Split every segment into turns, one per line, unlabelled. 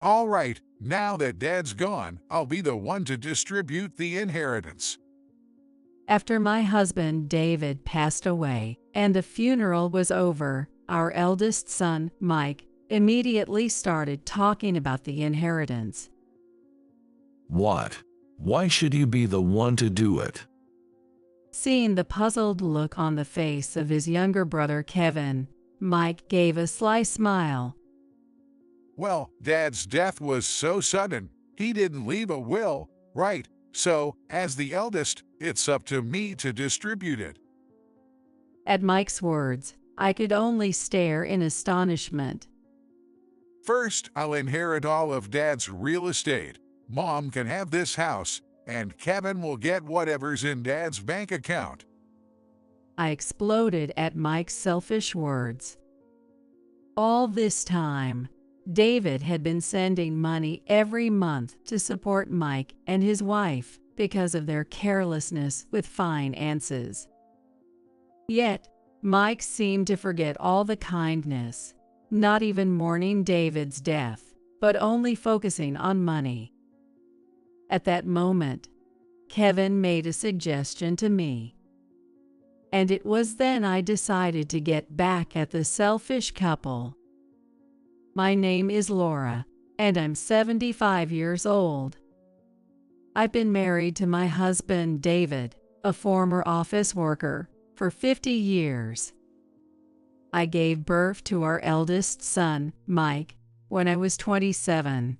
All right, now that Dad's gone, I'll be the one to distribute the inheritance.
After my husband David passed away and the funeral was over, our eldest son, Mike, immediately started talking about the inheritance.
What? Why should you be the one to do it?
Seeing the puzzled look on the face of his younger brother Kevin, Mike gave a sly smile.
Well, Dad's death was so sudden, he didn't leave a will, right? So, as the eldest, it's up to me to distribute it.
At Mike's words, I could only stare in astonishment.
First, I'll inherit all of Dad's real estate. Mom can have this house, and Kevin will get whatever's in Dad's bank account.
I exploded at Mike's selfish words. All this time, David had been sending money every month to support Mike and his wife because of their carelessness with finances. Yet, Mike seemed to forget all the kindness, not even mourning David's death, but only focusing on money. At that moment, Kevin made a suggestion to me. And it was then I decided to get back at the selfish couple. My name is Laura, and I'm 75 years old. I've been married to my husband David, a former office worker, for 50 years. I gave birth to our eldest son, Mike, when I was 27.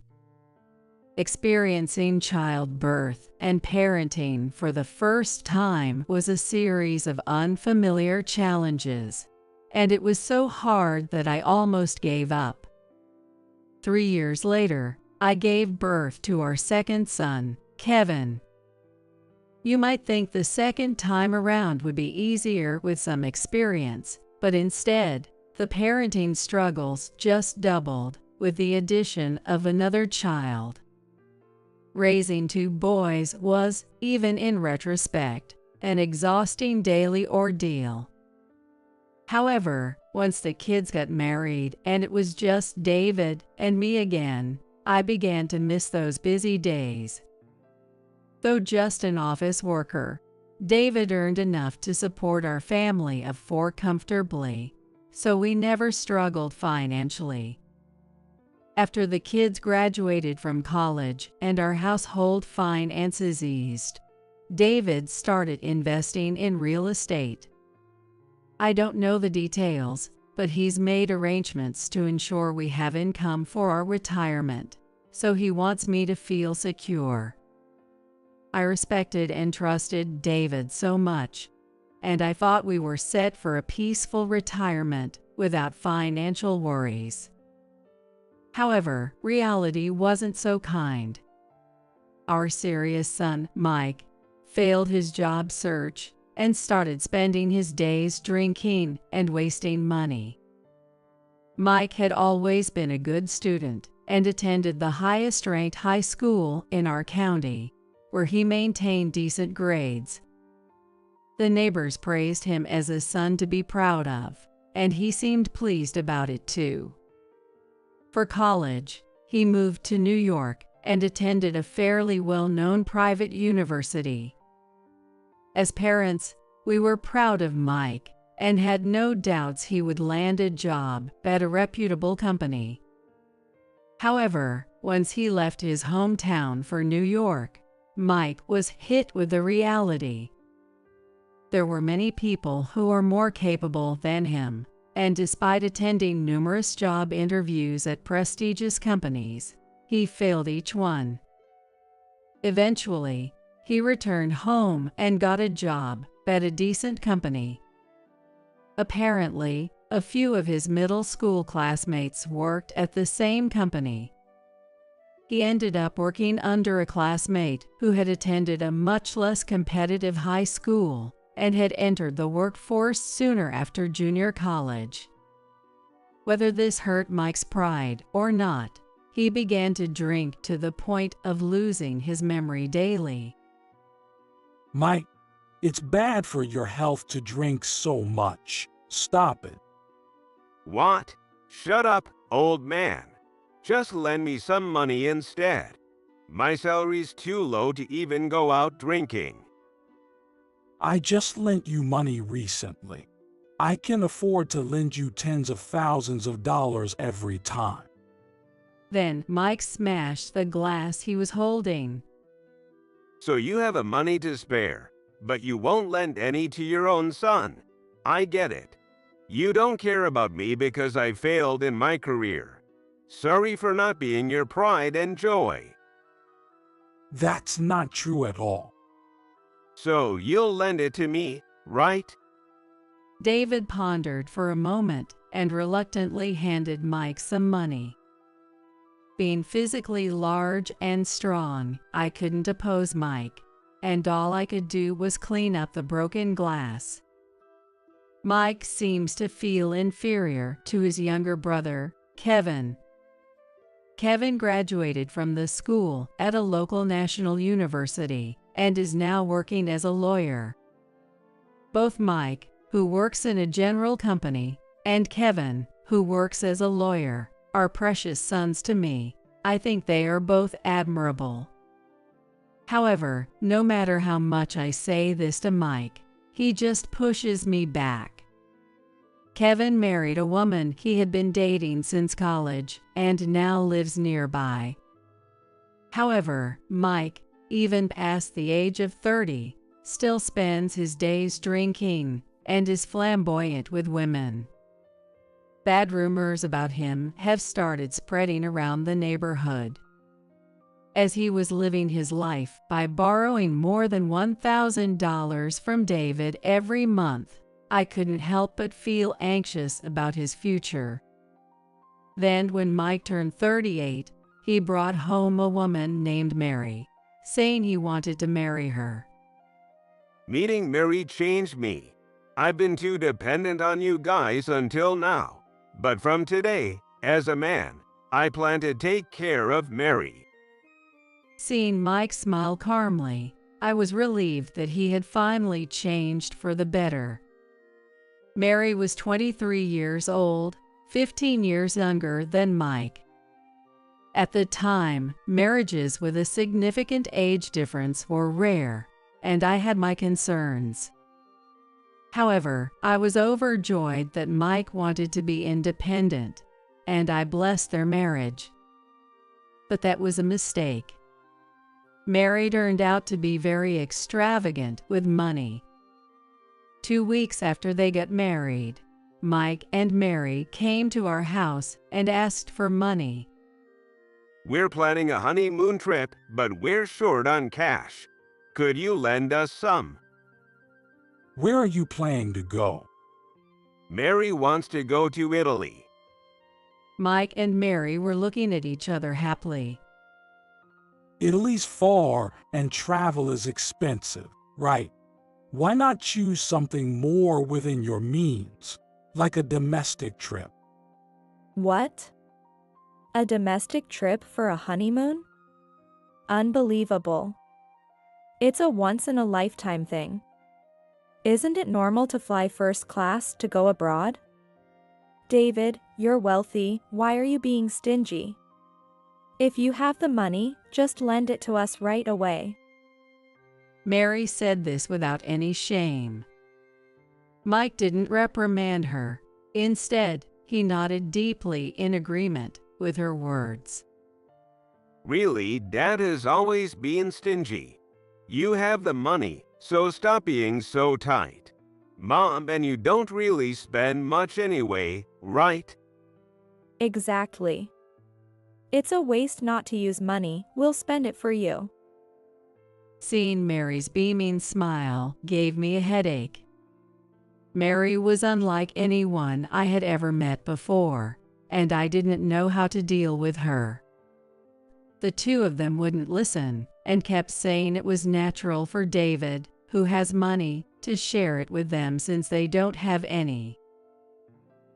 Experiencing childbirth and parenting for the first time was a series of unfamiliar challenges, and it was so hard that I almost gave up. 3 years later, I gave birth to our second son, Kevin. You might think the second time around would be easier with some experience, but instead, the parenting struggles just doubled with the addition of another child. Raising 2 boys was, even in retrospect, an exhausting daily ordeal. However, once the kids got married and it was just David and me again, I began to miss those busy days. Though just an office worker, David earned enough to support our family of 4 comfortably, so we never struggled financially. After the kids graduated from college and our household finances eased, David started investing in real estate. I don't know the details, but he's made arrangements to ensure we have income for our retirement, so he wants me to feel secure. I respected and trusted David so much, and I thought we were set for a peaceful retirement without financial worries. However, reality wasn't so kind. Our serious son, Mike, failed his job search and started spending his days drinking and wasting money. Mike had always been a good student and attended the highest-ranked high school in our county, where he maintained decent grades. The neighbors praised him as a son to be proud of, and he seemed pleased about it too. For college, he moved to New York and attended a fairly well-known private university. As parents, we were proud of Mike and had no doubts he would land a job at a reputable company. However, once he left his hometown for New York, Mike was hit with the reality. There were many people who were more capable than him, and despite attending numerous job interviews at prestigious companies, he failed each one. Eventually, he returned home and got a job at a decent company. Apparently, a few of his middle school classmates worked at the same company. He ended up working under a classmate who had attended a much less competitive high school and had entered the workforce sooner after junior college. Whether this hurt Mike's pride or not, he began to drink to the point of losing his memory daily.
Mike, it's bad for your health to drink so much. Stop it.
What? Shut up, old man. Just lend me some money instead. My salary's too low to even go out drinking.
I just lent you money recently. I can afford to lend you tens of thousands of dollars every time.
Then Mike smashed the glass he was holding.
So you have a money to spare, but you won't lend any to your own son. I get it. You don't care about me because I failed in my career. Sorry for not being your pride and joy.
That's not true at all.
So you'll lend it to me, right?
David pondered for a moment and reluctantly handed Mike some money. Being physically large and strong, I couldn't oppose Mike, and all I could do was clean up the broken glass. Mike seems to feel inferior to his younger brother, Kevin. Kevin graduated from the school at a local national university and is now working as a lawyer. Both Mike, who works in a general company, and Kevin, who works as a lawyer, are precious sons to me. I think they are both admirable. However, no matter how much I say this to Mike, he just pushes me back. Kevin married a woman he had been dating since college and now lives nearby. However, Mike, even past the age of 30, still spends his days drinking and is flamboyant with women. Bad rumors about him have started spreading around the neighborhood. As he was living his life by borrowing more than $1,000 from David every month, I couldn't help but feel anxious about his future. Then, when Mike turned 38, he brought home a woman named Mary, saying he wanted to marry her.
Meeting Mary changed me. I've been too dependent on you guys until now. But from today, as a man, I plan to take care of Mary.
Seeing Mike smile calmly, I was relieved that he had finally changed for the better. Mary was 23 years old, 15 years younger than Mike. At the time, marriages with a significant age difference were rare, and I had my concerns. However, I was overjoyed that Mike wanted to be independent, and I blessed their marriage. But that was a mistake. Mary turned out to be very extravagant with money. 2 weeks after they got married, Mike and Mary came to our house and asked for money.
We're planning a honeymoon trip, but we're short on cash. Could you lend us some?
Where are you planning to go?
Mary wants to go to Italy.
Mike and Mary were looking at each other happily.
Italy's far and travel is expensive, right? Why not choose something more within your means, like a domestic trip?
What? A domestic trip for a honeymoon? Unbelievable. It's a once-in-a-lifetime thing. Isn't it normal to fly first class to go abroad? David, you're wealthy. Why are you being stingy? If you have the money, just lend it to us right away.
Mary said this without any shame. Mike didn't reprimand her. Instead, he nodded deeply in agreement with her words.
Really, Dad has always been stingy. You have the money, so stop being so tight. Mom and you don't really spend much anyway, right?
Exactly. It's a waste not to use money. We'll spend it for you.
Seeing Mary's beaming smile gave me a headache. Mary was unlike anyone I had ever met before, and I didn't know how to deal with her. The two of them wouldn't listen and kept saying it was natural for David, who has money, to share it with them since they don't have any.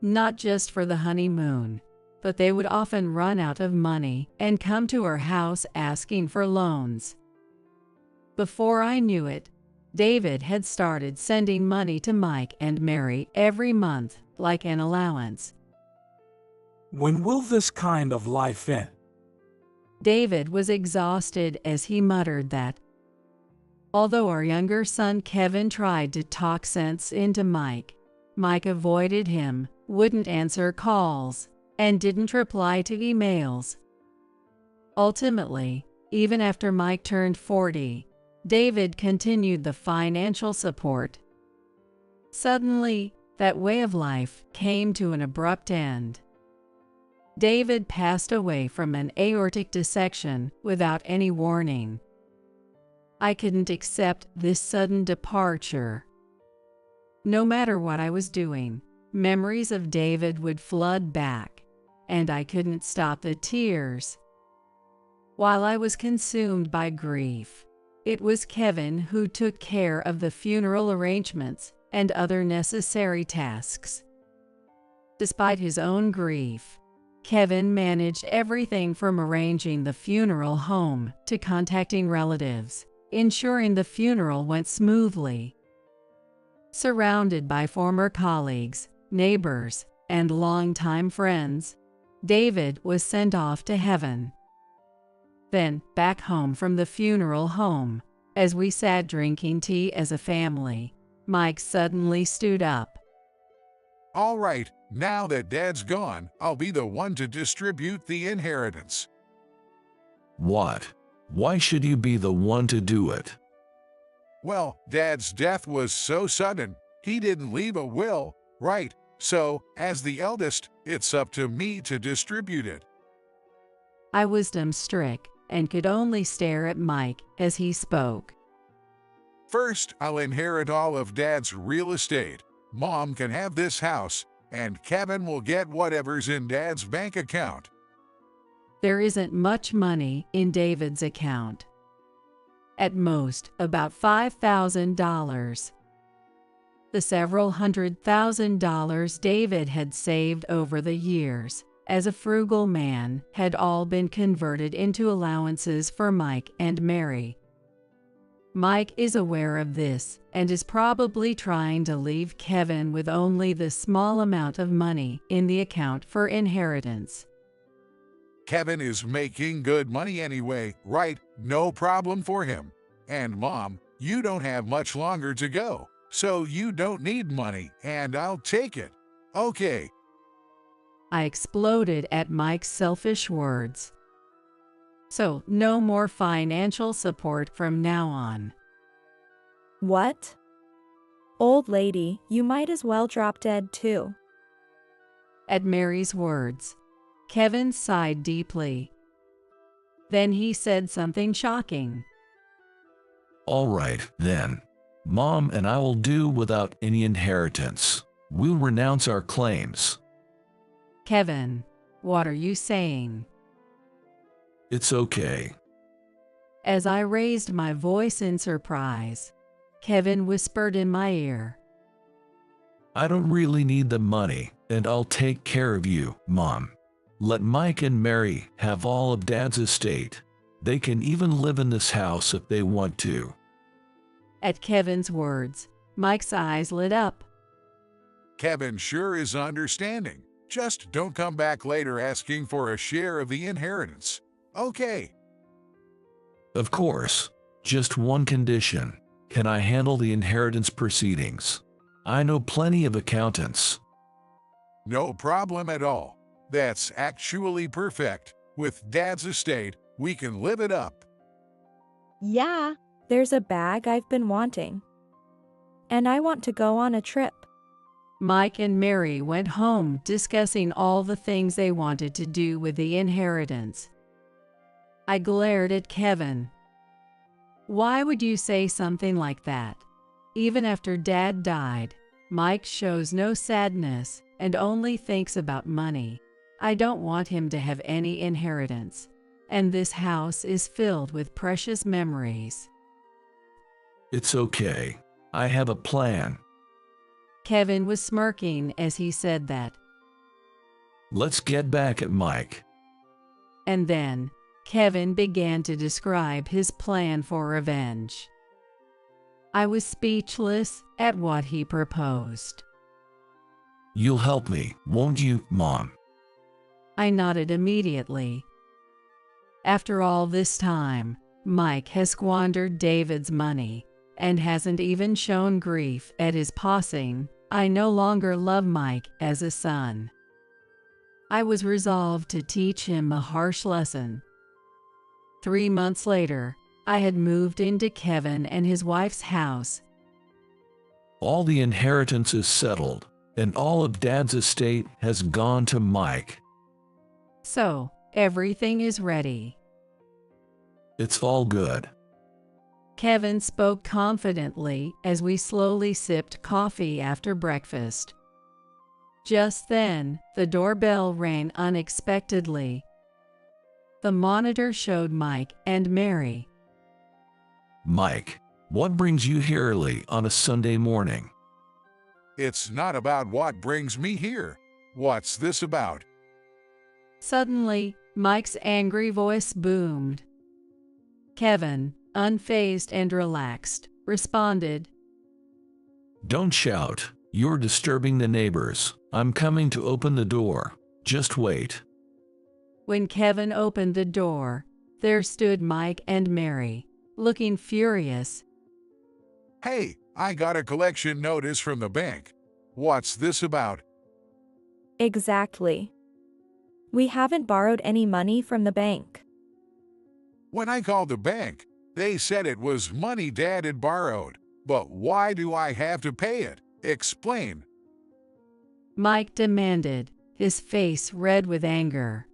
Not just for the honeymoon, but they would often run out of money and come to our house asking for loans. Before I knew it, David had started sending money to Mike and Mary every month, like an allowance.
When will this kind of life end?
David was exhausted as he muttered that. Although our younger son Kevin tried to talk sense into Mike, Mike avoided him, wouldn't answer calls, and didn't reply to emails. Ultimately, even after Mike turned 40, David continued the financial support. Suddenly, that way of life came to an abrupt end. David passed away from an aortic dissection without any warning. I couldn't accept this sudden departure. No matter what I was doing, memories of David would flood back, and I couldn't stop the tears. While I was consumed by grief, it was Kevin who took care of the funeral arrangements and other necessary tasks. Despite his own grief, Kevin managed everything from arranging the funeral home to contacting relatives, ensuring the funeral went smoothly. Surrounded by former colleagues, neighbors, and longtime friends, David was sent off to heaven. Then, back home from the funeral home, as we sat drinking tea as a family, Mike suddenly stood up.
All right, now that Dad's gone, I'll be the one to distribute the inheritance.
What? Why should you be the one to do it?
Well, Dad's death was so sudden, he didn't leave a will, right? So, as the eldest, it's up to me to distribute it.
I was dumbstruck and could only stare at Mike as he spoke.
First, I'll inherit all of Dad's real estate. Mom can have this house, and Kevin will get whatever's in Dad's bank account.
There isn't much money in David's account. At most, about $5,000. The several $100,000 David had saved over the years, as a frugal man, had all been converted into allowances for Mike and Mary. Mike is aware of this and is probably trying to leave Kevin with only the small amount of money in the account for inheritance.
Kevin is making good money anyway, right? No problem for him. And Mom, you don't have much longer to go, so you don't need money, and I'll take it. Okay.
I exploded at Mike's selfish words. So, no more financial support from now on.
What? Old lady, you might as well drop dead too.
At Mary's words, Kevin sighed deeply. Then he said something shocking.
All right, then. Mom and I will do without any inheritance. We'll renounce our claims.
Kevin, what are you saying?
It's okay.
As I raised my voice in surprise, Kevin whispered in my ear.
I don't really need the money, and I'll take care of you, Mom. Let Mike and Mary have all of Dad's estate. They can even live in this house if they want to.
At Kevin's words, Mike's eyes lit up.
Kevin sure is understanding. Just don't come back later asking for a share of the inheritance. Okay.
Of course. Just one condition. Can I handle the inheritance proceedings? I know plenty of accountants.
No problem at all. That's actually perfect. With Dad's estate, we can live it up.
Yeah, there's a bag I've been wanting. And I want to go on a trip.
Mike and Mary went home discussing all the things they wanted to do with the inheritance. I glared at Kevin. Why would you say something like that? Even after Dad died, Mike shows no sadness and only thinks about money. I don't want him to have any inheritance, and this house is filled with precious memories.
It's okay. I have a plan.
Kevin was smirking as he said that.
Let's get back at Mike.
And then, Kevin began to describe his plan for revenge. I was speechless at what he proposed.
You'll help me, won't you, Mom?
I nodded immediately. After all this time, Mike has squandered David's money and hasn't even shown grief at his passing. I no longer love Mike as a son. I was resolved to teach him a harsh lesson. 3 months later, I had moved into Kevin and his wife's house.
All the inheritance is settled, and all of Dad's estate has gone to Mike.
So, everything is ready.
It's all good.
Kevin spoke confidently as we slowly sipped coffee after breakfast. Just then, the doorbell rang unexpectedly. The monitor showed Mike and Mary.
Mike, what brings you here early on a Sunday morning?
It's not about what brings me here. What's this about?
Suddenly, Mike's angry voice boomed. Kevin, unfazed and relaxed, responded,
Don't shout. You're disturbing the neighbors. I'm coming to open the door. Just wait.
When Kevin opened the door, there stood Mike and Mary, looking furious.
Hey, I got a collection notice from the bank. What's this about?
Exactly. We haven't borrowed any money from the bank.
When I called the bank, they said it was money Dad had borrowed. But why do I have to pay it? Explain.
Mike demanded, his face red with anger.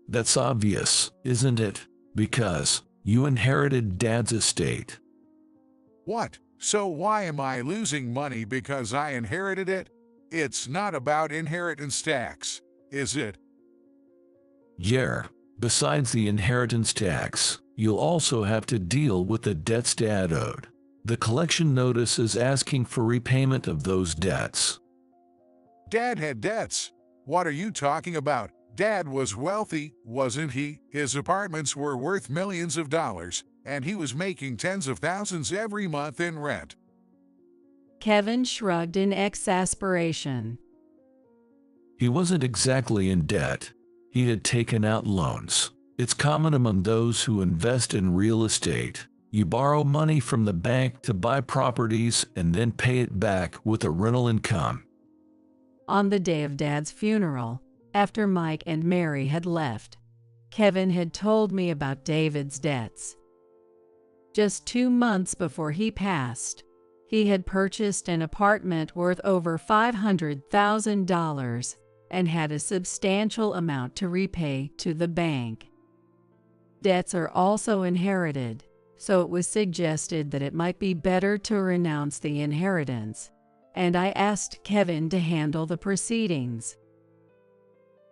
That's obvious, isn't it? Because you inherited Dad's estate.
What? So why am I losing money because I inherited it? It's not about inheritance tax, is it?
Yeah. Besides the inheritance tax, you'll also have to deal with the debts Dad owed. The collection notice is asking for repayment of those debts.
Dad had debts. What are you talking about? Dad was wealthy, wasn't he? His apartments were worth millions of dollars, and he was making tens of thousands every month in rent.
Kevin shrugged in exasperation.
He wasn't exactly in debt. He had taken out loans. It's common among those who invest in real estate. You borrow money from the bank to buy properties and then pay it back with a rental income.
On the day of Dad's funeral, after Mike and Mary had left, Kevin had told me about David's debts. Just 2 months before he passed, he had purchased an apartment worth over $500,000 and had a substantial amount to repay to the bank. Debts are also inherited, so it was suggested that it might be better to renounce the inheritance, and I asked Kevin to handle the proceedings.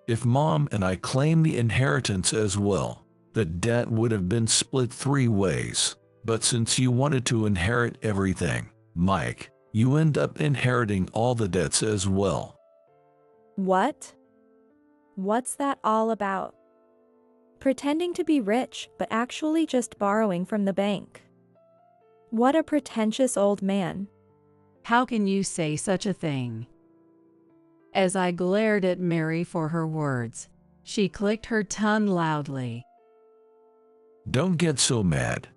If Mom and I claim the inheritance as well, the debt would have been split 3 ways. But since you wanted to inherit everything, Mike, you end up inheriting all the debts as well.
What? What's that all about? Pretending to be rich, but actually just borrowing from the bank. What a pretentious old man.
How can you say such a thing? As I glared at Mary for her words, she clicked her tongue loudly.
Don't get so mad.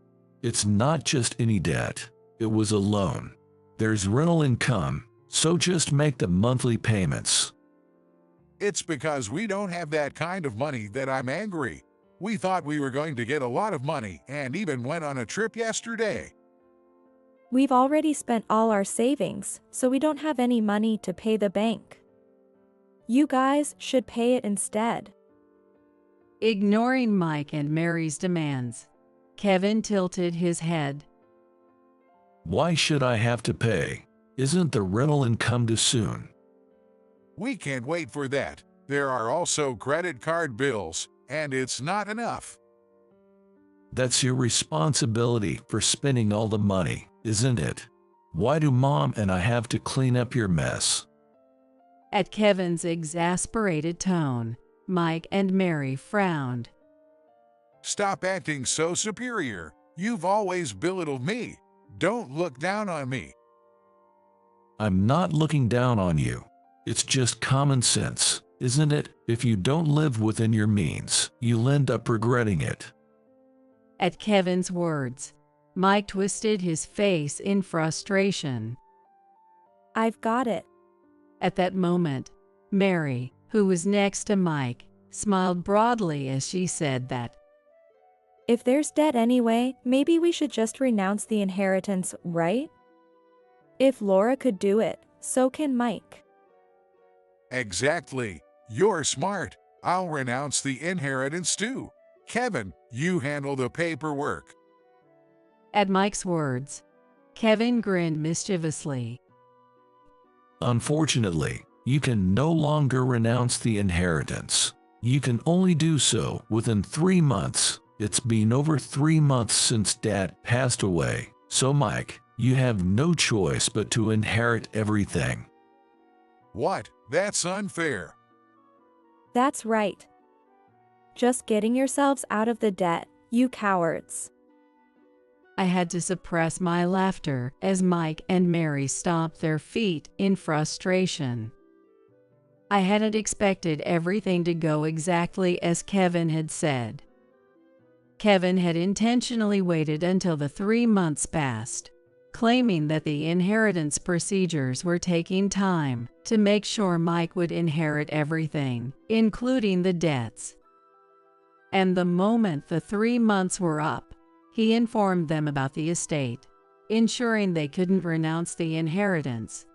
It's not just any debt. It was a loan. There's rental income, so just make the monthly payments.
It's because we don't have that kind of money that I'm angry. We thought we were going to get a lot of money and even went on a trip yesterday.
We've already spent all our savings, so we don't have any money to pay the bank. You guys should pay it instead.
Ignoring Mike and Mary's demands, Kevin tilted his head.
Why should I have to pay? Isn't the rental income due soon?
We can't wait for that. There are also credit card bills, and it's not enough.
That's your responsibility for spending all the money, isn't it? Why do Mom and I have to clean up your mess?
At Kevin's exasperated tone, Mike and Mary frowned.
Stop acting so superior. You've always belittled me. Don't look down on me.
I'm not looking down on you. It's just common sense, isn't it? If you don't live within your means, you'll end up regretting it.
At Kevin's words, Mike twisted his face in frustration.
I've got it.
At that moment, Mary, who was next to Mike, smiled broadly as she said that,
If there's debt anyway, maybe we should just renounce the inheritance, right? If Laura could do it, so can Mike.
Exactly. You're smart. I'll renounce the inheritance too. Kevin, you handle the paperwork.
at Mike's words, Kevin grinned mischievously.
Unfortunately, you can no longer renounce the inheritance. You can only do so within 3 months. It's been over 3 months since Dad passed away, so Mike, you have no choice but to inherit everything.
What? That's unfair.
That's right. Just getting yourselves out of the debt, you cowards.
I had to suppress my laughter as Mike and Mary stomped their feet in frustration. I hadn't expected everything to go exactly as Kevin had said. Kevin had intentionally waited until the 3 months passed, claiming that the inheritance procedures were taking time to make sure Mike would inherit everything, including the debts. And the moment the 3 months were up, he informed them about the estate, ensuring they couldn't renounce the inheritance.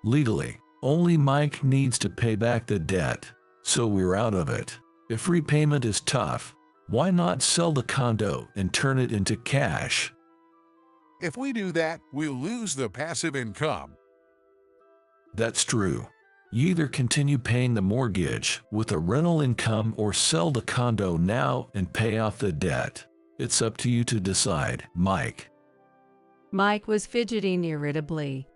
Legally, only Mike needs to pay back the debt, so we're out of it. If repayment is tough, why not sell the condo and turn it into cash?
If we do that, we'll lose the passive income.
That's true. You either continue paying the mortgage with a rental income or sell the condo now and pay off the debt. It's up to you to decide, Mike.
Mike was fidgeting irritably.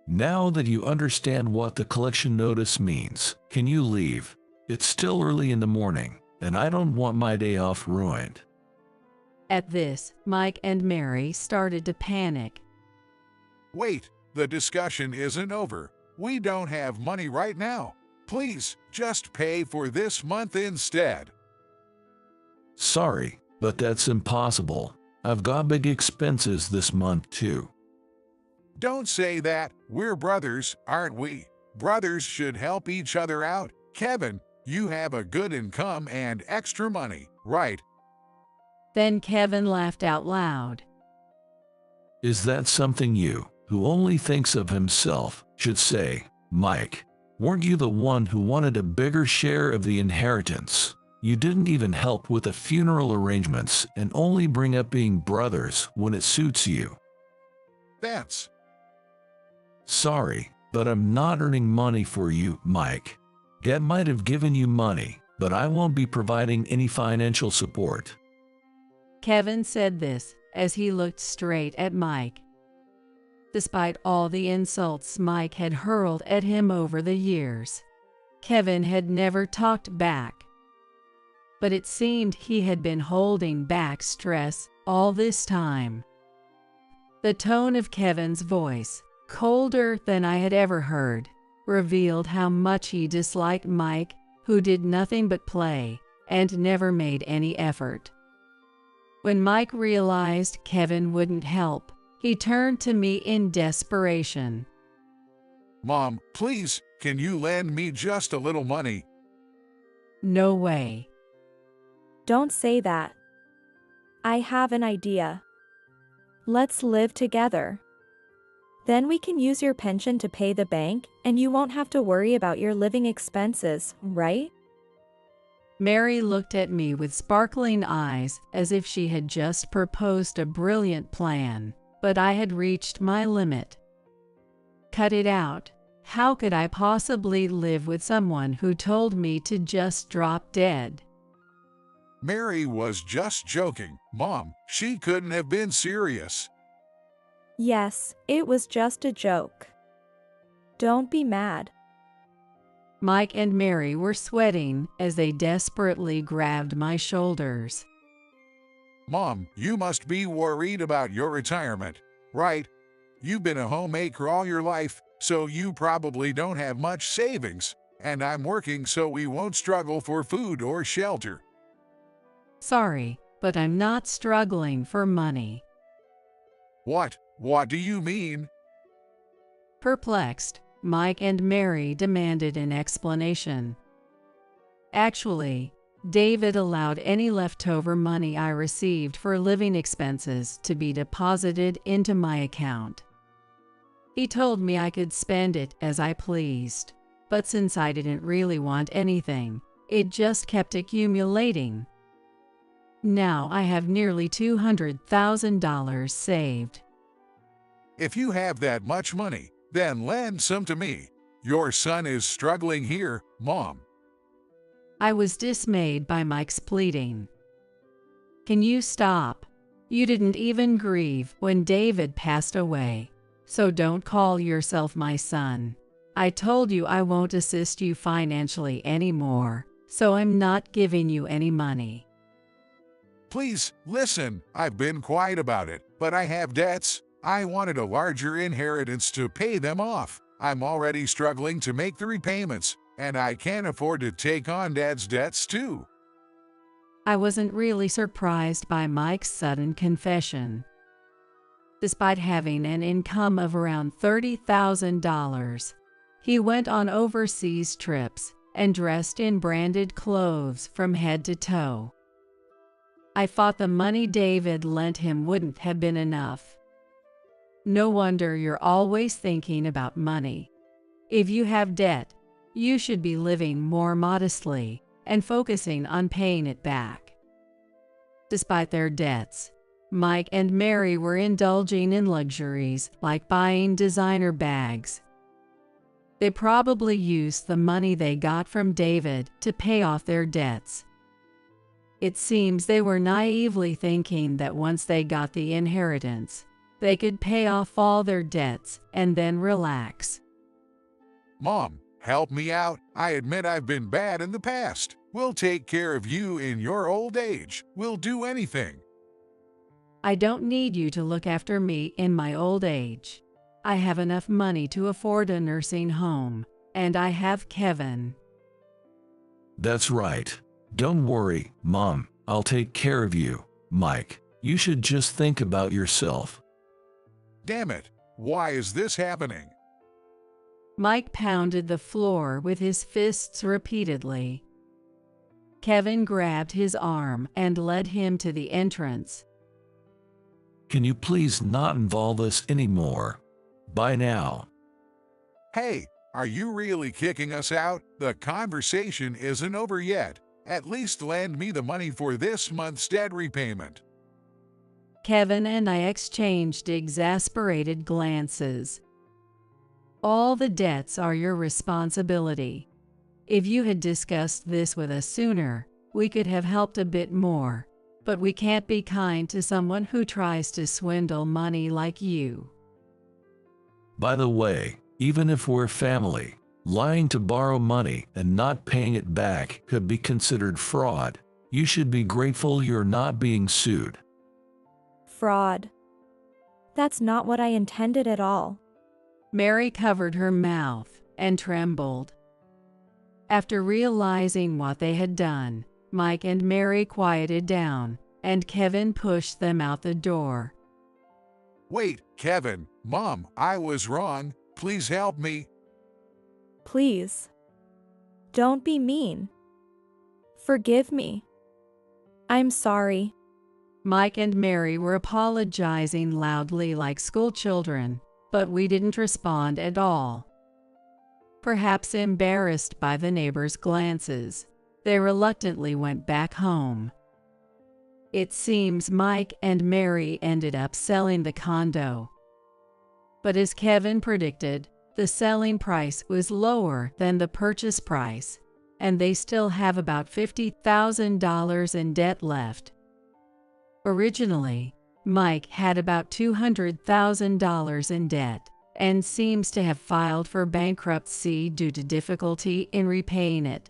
Now that you understand what the collection notice means, can you leave? It's still early in the morning, and I don't want my day off ruined.
At this, Mike and Mary started to panic.
Wait, the discussion isn't over. We don't have money right now. Please, just pay for this month instead.
Sorry, but that's impossible. I've got big expenses this month too.
Don't say that. We're brothers, aren't we? Brothers should help each other out. Kevin, you have a good income and extra money, right?
Then Kevin laughed out loud.
Is that something you, who only thinks of himself, should say, Mike? Weren't you the one who wanted a bigger share of the inheritance? You didn't even help with the funeral arrangements and only bring up being brothers when it suits you.
That's...
Sorry, but I'm not earning money for you, Mike. Dad might have given you money, but I won't be providing any financial support.
Kevin said this as he looked straight at Mike. Despite all the insults Mike had hurled at him over the years, Kevin had never talked back. But it seemed he had been holding back stress all this time. The tone of Kevin's voice, colder than I had ever heard, revealed how much he disliked Mike, who did nothing but play and never made any effort. When Mike realized Kevin wouldn't help, he turned to me in desperation.
Mom, please, can you lend me just a little money?
No way.
Don't say that. I have an idea. Let's live together. Then we can use your pension to pay the bank, and you won't have to worry about your living expenses, right?
Mary looked at me with sparkling eyes as if she had just proposed a brilliant plan, but I had reached my limit. Cut it out. How could I possibly live with someone who told me to just drop dead?
Mary was just joking. Mom, she couldn't have been serious.
Yes, it was just a joke. Don't be mad.
Mike and Mary were sweating as they desperately grabbed my shoulders.
Mom, you must be worried about your retirement, right? You've been a homemaker all your life. so you probably don't have much savings, and I'm working so we won't struggle for food or shelter.
Sorry, but I'm not struggling for money.
What? What do you mean?
Perplexed, Mike and Mary demanded an explanation. Actually, David allowed any leftover money I received for living expenses to be deposited into my account. He told me I could spend it as I pleased, but since I didn't really want anything, it just kept accumulating. Now I have nearly $200,000 saved.
If you have that much money, then lend some to me. Your son is struggling here, Mom.
I was dismayed by Mike's pleading. Can you stop? You didn't even grieve when David passed away, so don't call yourself my son. I told you I won't assist you financially anymore, so I'm not giving you any money.
Please, listen, I've been quiet about it, but I have debts. I wanted a larger inheritance to pay them off. I'm already struggling to make the repayments, and I can't afford to take on Dad's debts too.
I wasn't really surprised by Mike's sudden confession. Despite having an income of around $30,000, he went on overseas trips and dressed in branded clothes from head to toe. I thought the money David lent him wouldn't have been enough. No wonder you're always thinking about money. If you have debt, you should be living more modestly and focusing on paying it back. Despite their debts, Mike and Mary were indulging in luxuries like buying designer bags. They probably used the money they got from David to pay off their debts. It seems they were naively thinking that once they got the inheritance, they could pay off all their debts and then relax.
Mom, help me out. I admit I've been bad in the past. We'll take care of you in your old age. We'll do anything.
I don't need you to look after me in my old age. I have enough money to afford a nursing home, and I have Kevin.
That's right. Don't worry, Mom. I'll take care of you. Mike, you should just think about yourself.
Damn it. Why is this happening?
Mike pounded the floor with his fists repeatedly. Kevin grabbed his arm and led him to the entrance.
Can you please not involve us anymore? Bye now.
Hey, are you really kicking us out? The conversation isn't over yet. At least lend me the money for this month's debt repayment.
Kevin and I exchanged exasperated glances. All the debts are your responsibility. If you had discussed this with us sooner, we could have helped a bit more, but we can't be kind to someone who tries to swindle money like you.
By the way, even if we're family, lying to borrow money and not paying it back could be considered fraud. You should be grateful you're not being sued.
Fraud. That's not what I intended at all.
Mary covered her mouth and trembled. After realizing what they had done, Mike and Mary quieted down, and Kevin pushed them out the door.
Wait, Kevin, Mom, I was wrong. Please help me.
Please. Don't be mean. Forgive me. I'm sorry.
Mike and Mary were apologizing loudly like school children, but we didn't respond at all. Perhaps embarrassed by the neighbors' glances, they reluctantly went back home. It seems Mike and Mary ended up selling the condo. But as Kevin predicted, the selling price was lower than the purchase price, and they still have about $50,000 in debt left. Originally, Mike had about $200,000 in debt and seems to have filed for bankruptcy due to difficulty in repaying it.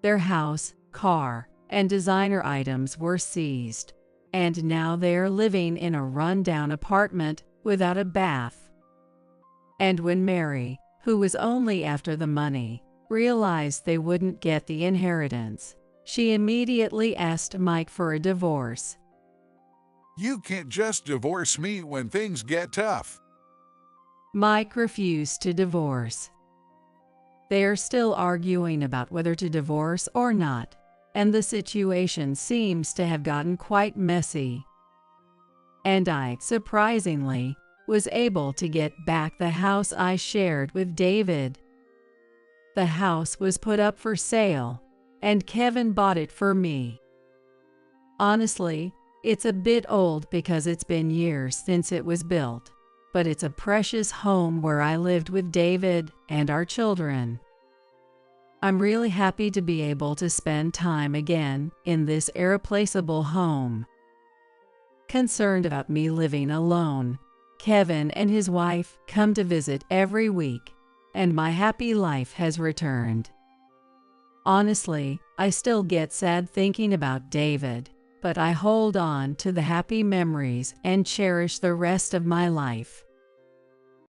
Their house, car, and designer items were seized, and now they are living in a run-down apartment without a bath. And when Mary, who was only after the money, realized they wouldn't get the inheritance, she immediately asked Mike for a divorce.
You can't just divorce me when things get tough.
Mike refused to divorce. They are still arguing about whether to divorce or not, and the situation seems to have gotten quite messy. And I, surprisingly, was able to get back the house I shared with David. The house was put up for sale, and Kevin bought it for me. Honestly, it's a bit old because it's been years since it was built, but it's a precious home where I lived with David and our children. I'm really happy to be able to spend time again in this irreplaceable home. Concerned about me living alone, Kevin and his wife come to visit every week, and my happy life has returned. Honestly, I still get sad thinking about David, but I hold on to the happy memories and cherish the rest of my life.